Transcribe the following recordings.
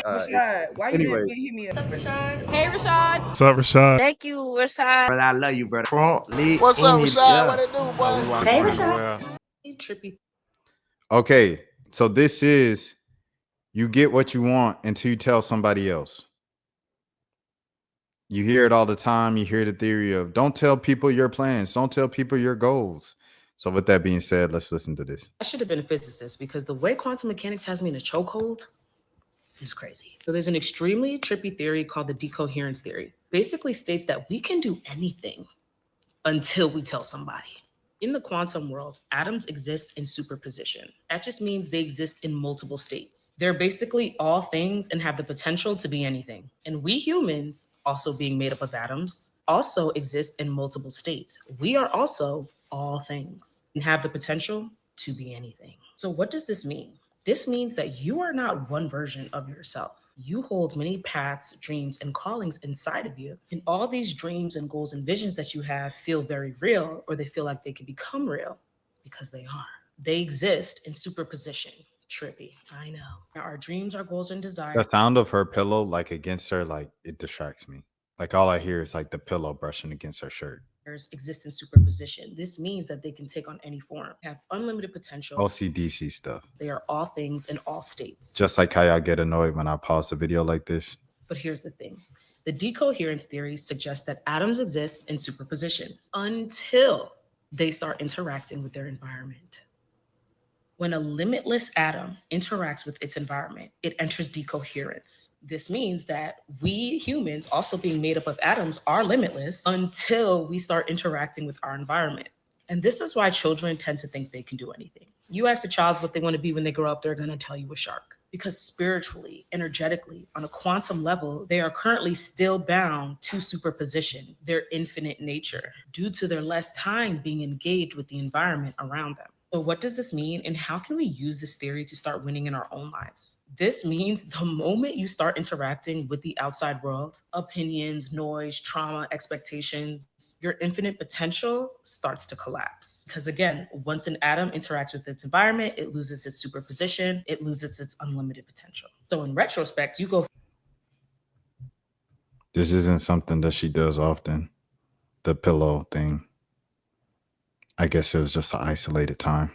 Rashad, why you Anyways, didn't hit me up? What's up, Rashad? Hey, Rashad. What's up, Rashad? Thank you, Rashad. brother, I love you, brother. Trump, lit, What's up, Rashad? yeah. What it do, boy? Hey, Rashad. Trippy. Okay, so this is you get what you want until you tell somebody else. You hear it all the time. You hear the theory of don't tell people your plans, don't tell people your goals. So with that being said, let's listen to this. I should have been a physicist because the way quantum mechanics has me in a chokehold is crazy. So there's an extremely trippy theory called the decoherence theory. Basically states that we can do anything until we tell somebody. In the quantum world, atoms exist in superposition. That just means they exist in multiple states. They're basically all things and have the potential to be anything. And we humans, also being made up of atoms, also exist in multiple states. We are also all things and have the potential to be anything. So what does this mean? This means that you are not one version of yourself. You hold many paths, dreams, and callings inside of you. And all these dreams and goals and visions that you have feel very real, or they feel like they can become real because they are. They exist in superposition. Trippy, I know. Now, our dreams, our goals, and desires. The sound of her pillow, like against her, like it distracts me. Like all I hear is like the pillow brushing against her shirt. Exist in superposition. This means that they can take on any form, have unlimited potential. OCDC stuff. They are all things in all states. Just like how y'all get annoyed when I pause a video like this. But here's the thing. The decoherence theory suggests that atoms exist in superposition until they start interacting with their environment. When a limitless atom interacts with its environment, it enters decoherence. This means that we humans, also being made up of atoms, are limitless until we start interacting with our environment. And this is why children tend to think they can do anything. You ask a child what they want to be when they grow up, they're going to tell you a shark. Because spiritually, energetically, on a quantum level, they are currently still bound to superposition, their infinite nature, due to their less time being engaged with the environment around them. So what does this mean, and how can we use this theory to start winning in our own lives? This means the moment you start interacting with the outside world, opinions, noise, trauma, expectations, your infinite potential starts to collapse. Because again, once an atom interacts with its environment, it loses its superposition, it loses its unlimited potential. So in retrospect, you go. This isn't something that she does often, the pillow thing. I guess it was just an isolated time.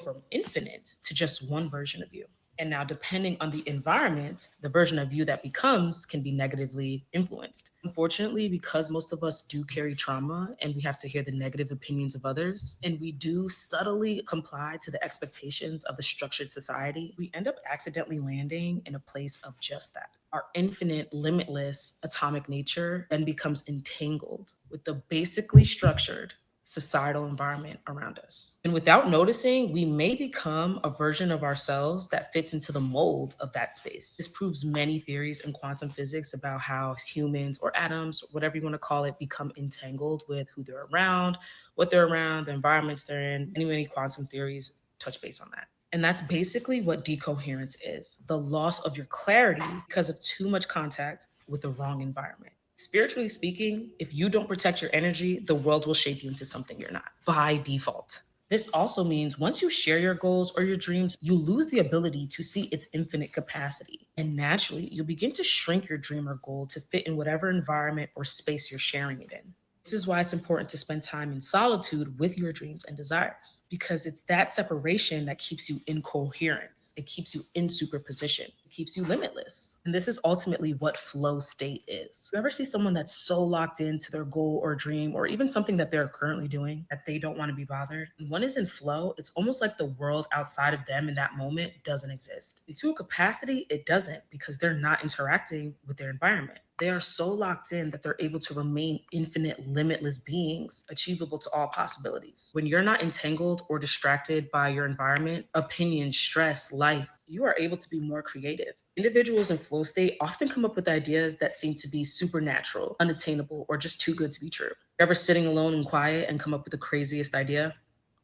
From infinite to just one version of you. And now, depending on the environment, the version of you that becomes can be negatively influenced. Unfortunately, because most of us do carry trauma and we have to hear the negative opinions of others, and we do subtly comply to the expectations of the structured society, we end up accidentally landing in a place of just that. Our infinite, limitless atomic nature then becomes entangled with the basically structured societal environment around us. And without noticing, we may become a version of ourselves that fits into the mold of that space. This proves many theories in quantum physics about how humans or atoms, whatever you want to call it, become entangled with who they're around, what they're around, the environments they're in. Many quantum theories touch base on that. And that's basically what decoherence is, the loss of your clarity because of too much contact with the wrong environment. Spiritually speaking, if you don't protect your energy, the world will shape you into something you're not by default. This also means once you share your goals or your dreams, you lose the ability to see its infinite capacity. And naturally, you'll begin to shrink your dream or goal to fit in whatever environment or space you're sharing it in. This is why it's important to spend time in solitude with your dreams and desires, because it's that separation that keeps you in coherence. It keeps you in superposition. It keeps you limitless. And this is ultimately what flow state is. You ever see someone that's so locked into their goal or dream, or even something that they're currently doing that they don't want to be bothered? And when it's in flow, it's almost like the world outside of them in that moment doesn't exist. And to a capacity, it doesn't, because they're not interacting with their environment. They are so locked in that they're able to remain infinite, limitless beings, achievable to all possibilities. When you're not entangled or distracted by your environment, opinion, stress, life, you are able to be more creative. Individuals in flow state often come up with ideas that seem to be supernatural, unattainable, or just too good to be true. You're ever sitting alone and quiet and come up with the craziest idea?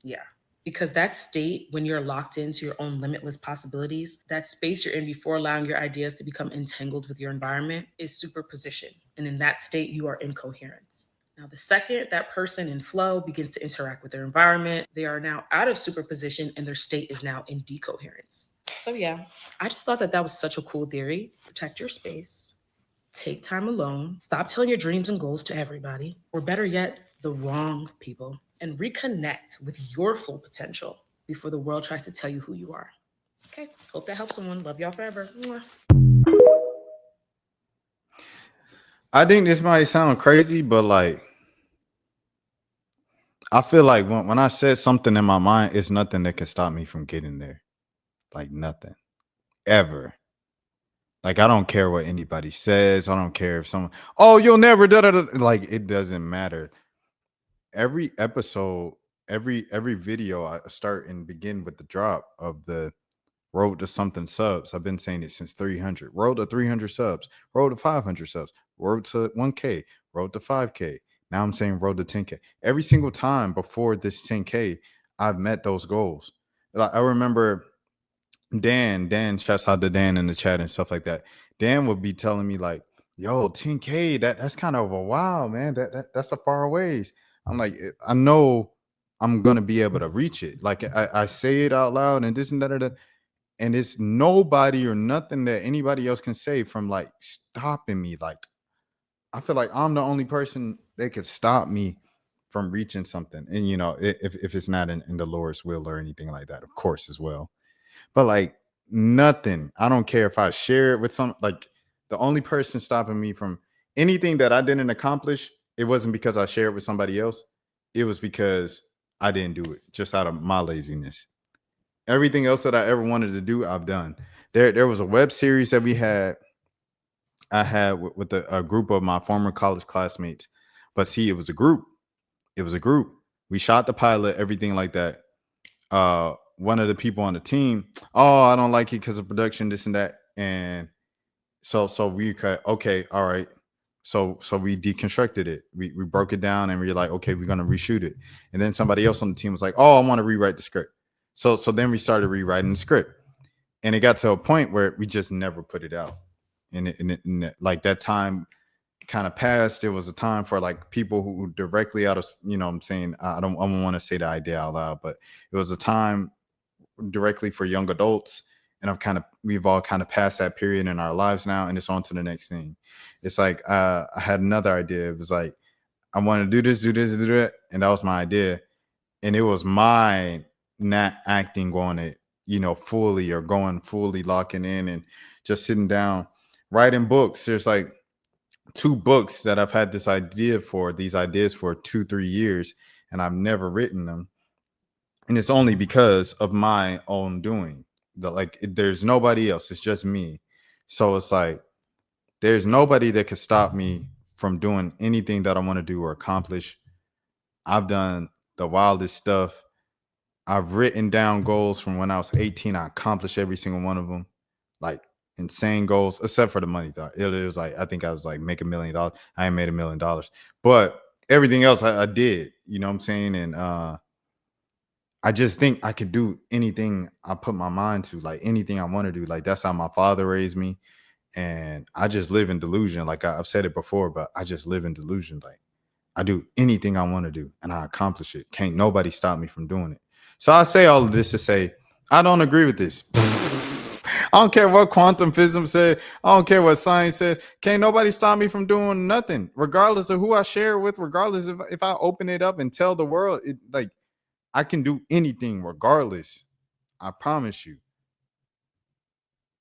Yeah. Because that state, when you're locked into your own limitless possibilities, that space you're in before allowing your ideas to become entangled with your environment is superposition. And in that state, you are in coherence. Now, the second that person in flow begins to interact with their environment, they are now out of superposition and their state is now in decoherence. So yeah, I just thought that was such a cool theory. Protect your space, take time alone, stop telling your dreams and goals to everybody, or better yet, the wrong people, and reconnect with your full potential before the world tries to tell you who you are. Okay, hope that helps someone. Love y'all forever. Mwah. I think this might sound crazy, but like, I feel like when I said something in my mind, it's nothing that can stop me from getting there. Like nothing. Ever. Like, I don't care what anybody says. I don't care if someone, oh, you'll never da da da. Like, it doesn't matter. Every episode, every video, I start and begin with the drop of the road to something subs. I've been saying it since 300. Road to 300 subs. Road to 500 subs. Road to 1K. Road to 5K. Now I'm saying road to 10K. Every single time before this 10K, I've met those goals. Like, I remember Dan, shouts out to Dan in the chat and stuff like that. Dan would be telling me like, yo, 10K, that's kind of a wow, man. That's a far ways. I'm like, I know I'm gonna be able to reach it. Like, I say it out loud and this and that, and it's nobody or nothing that anybody else can say from like stopping me. Like, I feel like I'm the only person that could stop me from reaching something. And you know, if it's not in the Lord's will or anything like that, of course, as well. But like nothing. I don't care if I share it with some, like, the only person stopping me from anything that I didn't accomplish, it wasn't because I shared with somebody else. It was because I didn't do it just out of my laziness. Everything else that I ever wanted to do, I've done. There was a web series that I had with a group of my former college classmates. But see, it was a group. It was a group. We shot the pilot, everything like that. One of the people on the team, oh, I don't like it because of production, this and that. And so we cut, okay, all right. So we deconstructed it. We broke it down and we were like, okay, we're gonna reshoot it. And then somebody else on the team was like, oh, I want to rewrite the script. So then we started rewriting the script. And it got to a point where we just never put it out. And like that time kind of passed. It was a time for like people who directly out of, you know what I'm saying, I don't want to say the idea out loud, but it was a time directly for young adults. And we've all kind of passed that period in our lives now, and it's on to the next thing. It's like I had another idea. It was like, I want to do this, do that. And that was my idea. And it was my not acting on it, you know, fully, or going fully locking in and just sitting down, writing books. There's like 2 books that I've had these ideas for 2-3 years, and I've never written them. And it's only because of my own doing. There's nobody else. It's just me. So it's like, there's nobody that could stop me from doing anything that I want to do or accomplish. I've done the wildest stuff. I've written down goals from when I was 18. I accomplished every single one of them. Like, insane goals, except for the money thought. It was like, I think I was like, make $1 million. I ain't made $1 million. But everything else I did, you know what I'm saying? And I just think I could do anything I put my mind to, like anything I want to do. Like, that's how my father raised me. And I just live in delusion. Like, I've said it before, but I just live in delusion. Like, I do anything I want to do and I accomplish it. Can't nobody stop me from doing it. So I say all of this to say, I don't agree with this. I don't care what quantum physics said. I don't care what science says. Can't nobody stop me from doing nothing, regardless of who I share with, regardless if I open it up and tell the world, like, I can do anything regardless. I promise you.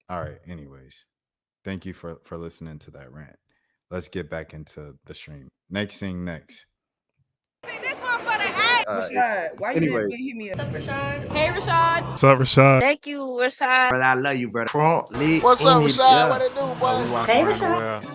All right. Anyways, thank you for listening to that rant. Let's get back into the stream. Next thing next. Rashad, why you didn't hit me up? What's up, Rashad? Hey, Rashad. What's up, Rashad? Thank you, Rashad. Brother, I love you, brother. What's up, Rashad? What it do, boy? Hey, Rashad.